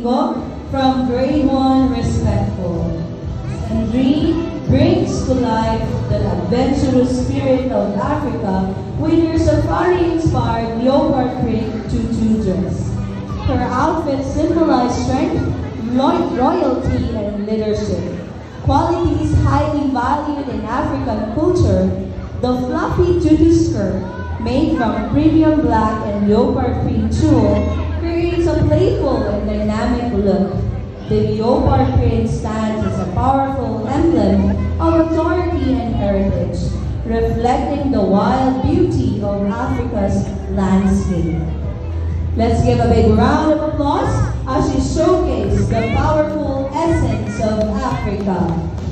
Domingo from Grade 1 Respectful. Sandrine brings to life the adventurous spirit of Africa with her safari-inspired leopard print tutu dress. Her outfits symbolize strength, royalty, and leadership. Qualities highly valued in African culture, the fluffy tutu skirt, made from premium black and leopard print tulle, creates a playful and dynamic look. The leopard print stands as a powerful emblem of authority and heritage, reflecting the wild beauty of Africa's landscape. Let's give a big round of applause as she showcases the powerful essence of Africa.